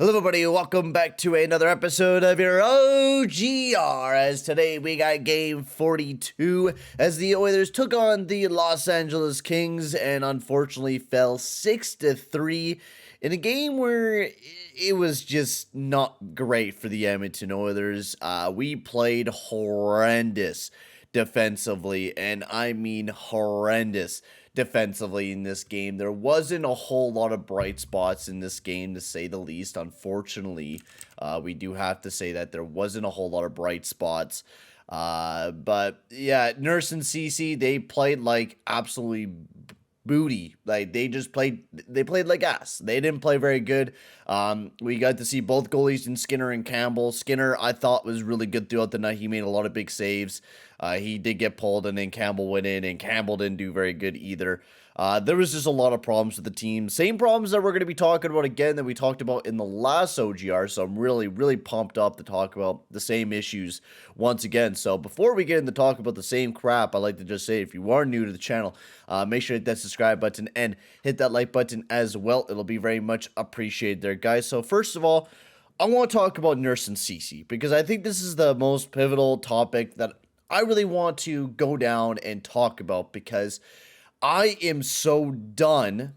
Hello everybody, welcome back to another episode of your OGR, as today we got game 42 as the Oilers took on the Los Angeles Kings and unfortunately fell 6-3 in a game where it was just not great for the Edmonton Oilers. We played horrendous defensively, and I mean horrendous defensively in this game. There wasn't a whole lot of bright spots in this game, to say the least. Unfortunately, we do have to say that there wasn't a whole lot of bright spots. But yeah, Nurse and CC, they played like absolutely booty. Like they played like ass. They didn't play very good. We got to see both goalies in Skinner and Campbell. Skinner, I thought, was really good throughout the night. He made a lot of big saves. He did get pulled, and then Campbell went in, and Campbell didn't do very good either. There was just a lot of problems with the team. Same problems that we're going to be talking about again that we talked about in the last OGR. So I'm really pumped up to talk about the same issues once again. So before we get into talk about the same crap, I'd like to just say, if you are new to the channel, make sure to hit that subscribe button and hit that like button as well. It'll be very much appreciated there, guys. So first of all, I want to talk about Nurse and CC because I think this is the most pivotal topic that I really want to go down and talk about, because I am so done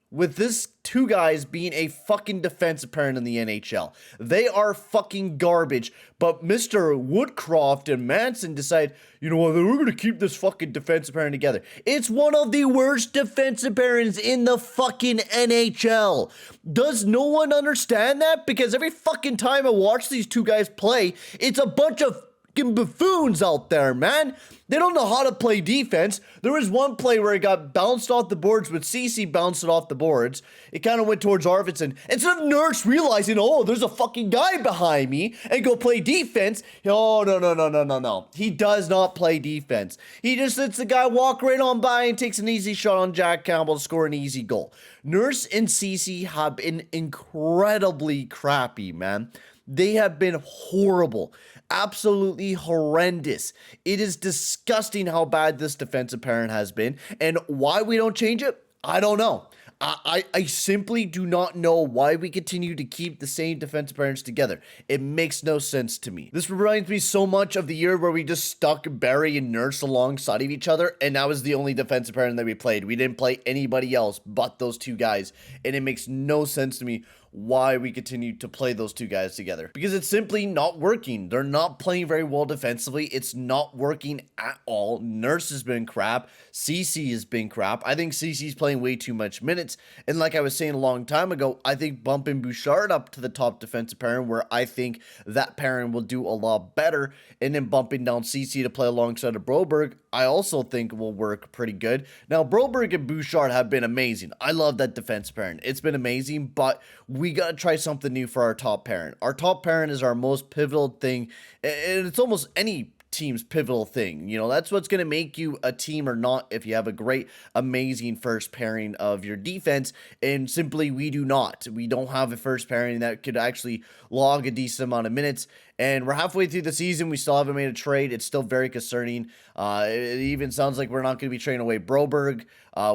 with this two guys being a fucking defensive parent in the NHL. They are fucking garbage, but Mr. Woodcroft and Manson decide, you know what, we're going to keep this fucking defensive parent together. It's one of the worst defensive parents in the fucking NHL. Does no one understand that? Because every fucking time I watch these two guys play, it's a bunch of buffoons out there, man. They don't know how to play defense. There was one play where it got bounced off the boards, with CC bounced it off the boards. It kind of went towards Arvidsson. Instead of Nurse realizing, oh, there's a fucking guy behind me, and go play defense. Oh, no. He does not play defense. He just lets the guy walk right on by and takes an easy shot on Jack Campbell to score an easy goal. Nurse and CC have been incredibly crappy, man. They have been horrible. Absolutely horrendous. It is disgusting how bad this defensive parent has been, and why we don't change it, I don't know. I simply do not know why we continue to keep the same defensive parents together. It makes no sense to me. This reminds me so much of the year where we just stuck Barry and Nurse alongside of each other, and that was the only defensive parent that we played. We didn't play anybody else but those two guys, and it makes no sense to me why we continue to play those two guys together, because it's simply not working. They're not playing very well defensively. It's not working at all. Nurse has been crap. CC has been crap. I think CC's playing way too much minutes, and like I was saying a long time ago, I think bumping Bouchard up to the top defensive pairing, where I think that pairing will do a lot better, and then bumping down CC to play alongside of Broberg, I also think will work pretty good. Now, Broberg and Bouchard have been amazing. I love that defense pairing. It's been amazing, but we got to try something new for our top parent. Our top parent is our most pivotal thing, and it's almost any team's pivotal thing. You know, that's what's going to make you a team or not, if you have a great, amazing first pairing of your defense, and simply we do not. We don't have a first pairing that could actually log a decent amount of minutes, and we're halfway through the season. We still haven't made a trade. It's still very concerning. It even sounds like we're not going to be trading away Broberg,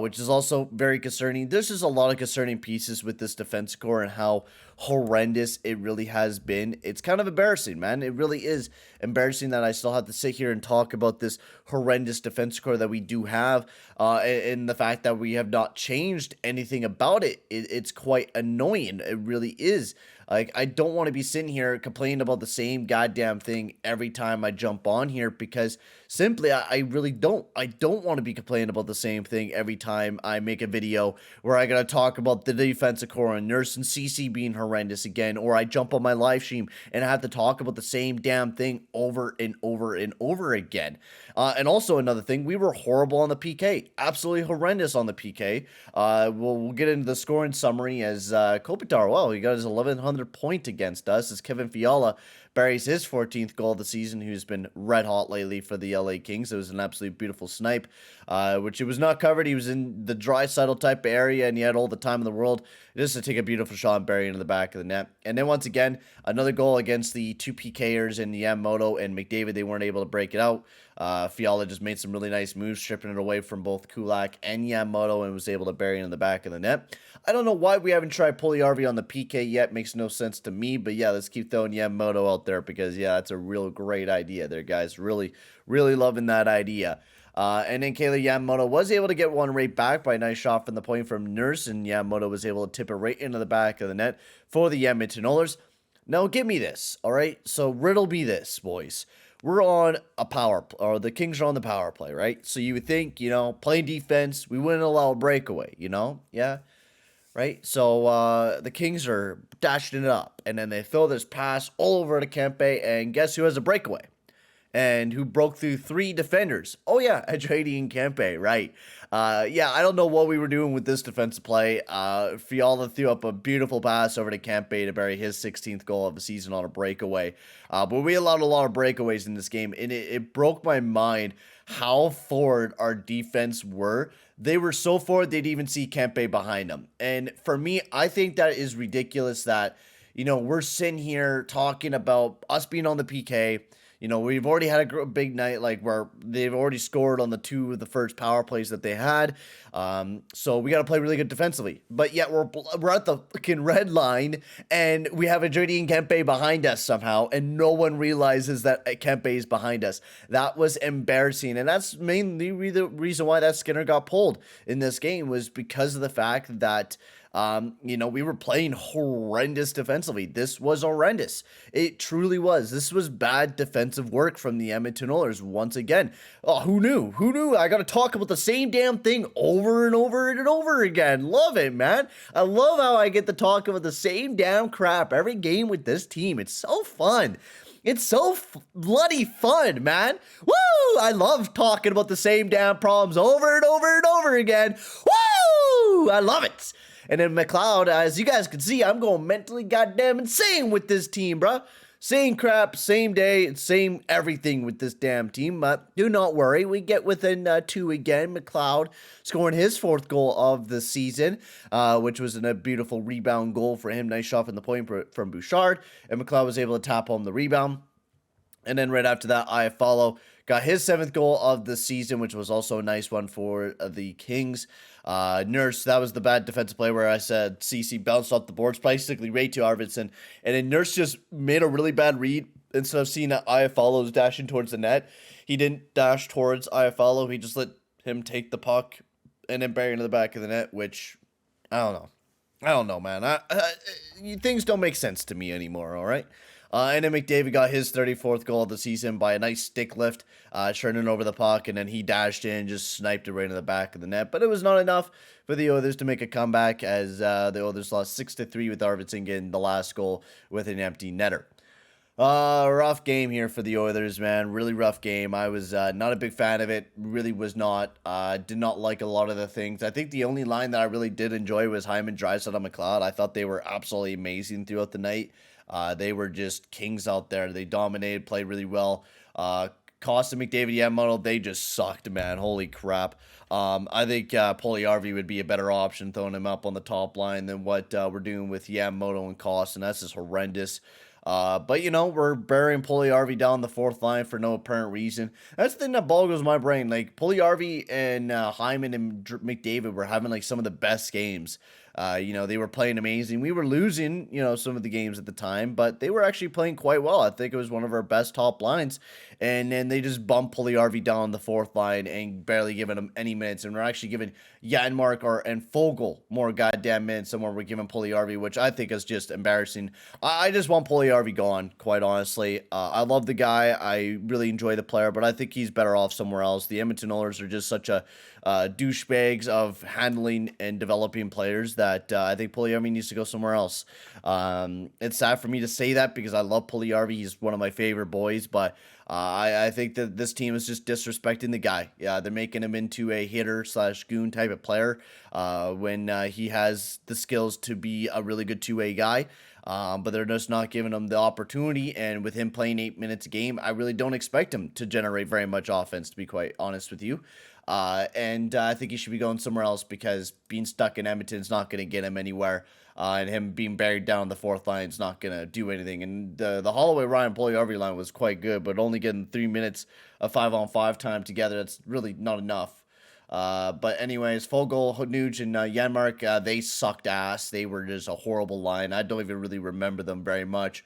which is also very concerning. There's just a lot of concerning pieces with this defense core and how horrendous it really has been. It's kind of embarrassing, man. It really is embarrassing that I still have to sit here and talk about this horrendous defense core that we do have, and the fact that we have not changed anything about it. It's quite annoying. It really is. Like, I don't want to be sitting here complaining about the same goddamn thing every time I jump on here, because simply I really don't. I don't want to be complaining about the same thing every time I make a video where I gotta talk about the defensive core and Nurse and CC being horrendous again, or I jump on my live stream and I have to talk about the same damn thing over and over and over again. And also another thing, we were horrible on the PK. Absolutely horrendous on the PK. We'll get into the scoring summary as Kopitar, well, he got his 1100 point against us, as Kevin Fiala buries his 14th goal of the season, who's been red hot lately for the LA Kings. It was an absolute beautiful snipe, which it was not covered. He was in the dry saddle type area, and he had all the time in the world just to take a beautiful shot and bury it into the back of the net. And then once again, another goal against the two PKers in Yamamoto and McDavid. They weren't able to break it out. Fiala just made some really nice moves, stripping it away from both Kulak and Yamamoto, and was able to bury it in the back of the net. I don't know why we haven't tried Puljujärvi on the PK yet. Makes no sense to me, but yeah, let's keep throwing Yamamoto out there because, yeah, that's a real great idea there, guys. Really, really loving that idea. And then Kayla Yamamoto was able to get one right back by a nice shot from the point from Nurse, and Yamamoto was able to tip it right into the back of the net for the Edmonton Oilers. Now, give me this, all right? So, riddle me this, boys. We're on a or the Kings are on the power play, right? So, you would think, playing defense, we wouldn't allow a breakaway, Yeah, right? So, the Kings are dashing it up, and then they throw this pass all over to Kempe, and guess who has a breakaway? And who broke through 3 defenders. Oh, yeah, Adrian Kempe, right. Yeah, I don't know what we were doing with this defensive play. Fiala threw up a beautiful pass over to Kempe to bury his 16th goal of the season on a breakaway. But we allowed a lot of breakaways in this game, and it broke my mind how forward our defense were. They were so forward, they'd even see Kempe behind them. And for me, I think that is ridiculous that, we're sitting here talking about us being on the PK. We've already had a big night, like where they've already scored on the 2 of the first power plays that they had. So we got to play really good defensively. But yet we're at the fucking red line, and we have a Adrian Kempe behind us somehow, and no one realizes that Kempe is behind us. That was embarrassing, and that's mainly the reason why that Skinner got pulled in this game was because of the fact that we were playing horrendous defensively. This was horrendous. It truly was. This was bad defensive work from the Edmonton Oilers once again. Oh, who knew? Who knew? I got to talk about the same damn thing over and over and over again. Love it, man. I love how I get to talk about the same damn crap every game with this team. It's so fun. It's so bloody fun, man. Woo! I love talking about the same damn problems over and over and over again. Woo! I love it. And then McLeod, as you guys can see, I'm going mentally goddamn insane with this team, bro. Same crap, same day, same everything with this damn team. But do not worry, we get within 2 again. McLeod scoring his 4th goal of the season, which was a beautiful rebound goal for him. Nice shot from the point from Bouchard. And McLeod was able to tap home the rebound. And then right after that, Iafallo got his 7th goal of the season, which was also a nice one for the Kings. Nurse, that was the bad defensive play where I said CC bounced off the boards, basically right to Arvidsson. And then Nurse just made a really bad read. Instead of seeing that Iafallo was dashing towards the net, he didn't dash towards Iafallo. He just let him take the puck and then bury into the back of the net, which, I don't know. I don't know, man. Things don't make sense to me anymore, all right? And then McDavid got his 34th goal of the season by a nice stick lift, turning over the puck, and then he dashed in, just sniped it right in the back of the net. But it was not enough for the Oilers to make a comeback as the Oilers lost 6-3 with Arvidsson getting the last goal with an empty netter. Rough game here for the Oilers, man. Really rough game. I was not a big fan of it. Really was not. Did not like a lot of the things. I think the only line that I really did enjoy was Hyman, Draisaitl, and McLeod. I thought they were absolutely amazing throughout the night. They were just kings out there. They dominated, played really well. Costa, McDavid, Yamamoto, they just sucked, man. Holy crap. I think Puljujärvi would be a better option, throwing him up on the top line than what we're doing with Yamamoto and Costa, and that's just horrendous. But, we're burying Puljujärvi down the 4th line for no apparent reason. That's the thing that boggles my brain. Like, Puljujärvi and Hyman and McDavid were having, like, some of the best games. They were playing amazing. We were losing, some of the games at the time, but they were actually playing quite well. I think it was one of our best top lines. And then they just bumped Puljujärvi down the 4th line and barely giving him any minutes. And we're actually giving Janmark and Fogel more goddamn minutes than what we're giving Puljujärvi, which I think is just embarrassing. I just want Puljujärvi gone, quite honestly. I love the guy. I really enjoy the player, but I think he's better off somewhere else. The Edmonton Oilers are just such a douchebags of handling and developing players that I think Puljujärvi needs to go somewhere else. It's sad for me to say that because I love Puljujärvi. He's one of my favorite boys, but I think that this team is just disrespecting the guy. Yeah, they're making him into a hitter/goon type of player when he has the skills to be a really good two-way guy. But they're just not giving him the opportunity, and with him playing 8 minutes a game, I really don't expect him to generate very much offense, to be quite honest with you. And I think he should be going somewhere else because being stuck in Edmonton is not going to get him anywhere. And him being buried down the fourth line is not going to do anything. And the Holloway, Ryan Puljujärvi line was quite good, but only getting 3 minutes of 5-on-5 time together, that's really not enough. But anyways, Fogel, Nuge, and Janmark, they sucked ass. They were just a horrible line. I don't even really remember them very much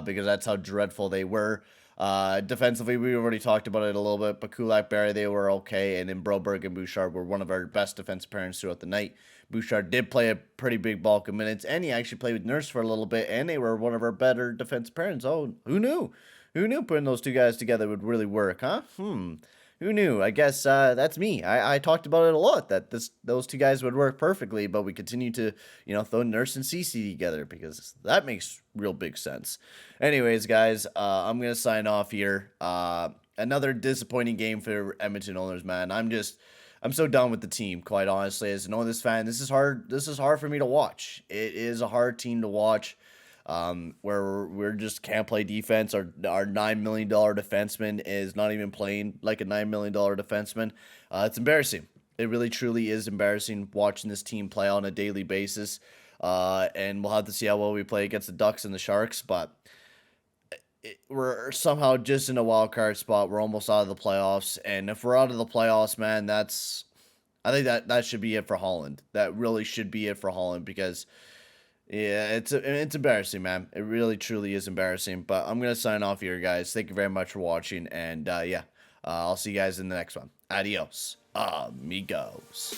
because that's how dreadful they were. Defensively, we already talked about it a little bit, but Kulak, Barry, they were okay, and then Broberg and Bouchard were one of our best defensive pairings throughout the night. Bouchard did play a pretty big bulk of minutes, and he actually played with Nurse for a little bit, and they were one of our better defensive pairings. Oh, who knew? Who knew putting those two guys together would really work, huh? Who knew? I guess that's me. I talked about it a lot, that those two guys would work perfectly, but we continue to, throw Nurse and CC together because that makes real big sense. Anyways, guys, I'm going to sign off here. Another disappointing game for Edmonton Oilers, man. I'm so done with the team, quite honestly. As an Oilers fan, this is hard for me to watch. It is a hard team to watch. Where we're just can't play defense. Our $9 million defenseman is not even playing like a $9 million defenseman. It's embarrassing. It really truly is embarrassing watching this team play on a daily basis. And we'll have to see how well we play against the Ducks and the Sharks, but we're somehow just in a wild card spot. We're almost out of the playoffs, and if we're out of the playoffs, man, I think that should be it for Holland. That really should be it for Holland because. Yeah, it's embarrassing, man. It really, truly is embarrassing. But I'm going to sign off here, guys. Thank you very much for watching. And, I'll see you guys in the next one. Adios, amigos.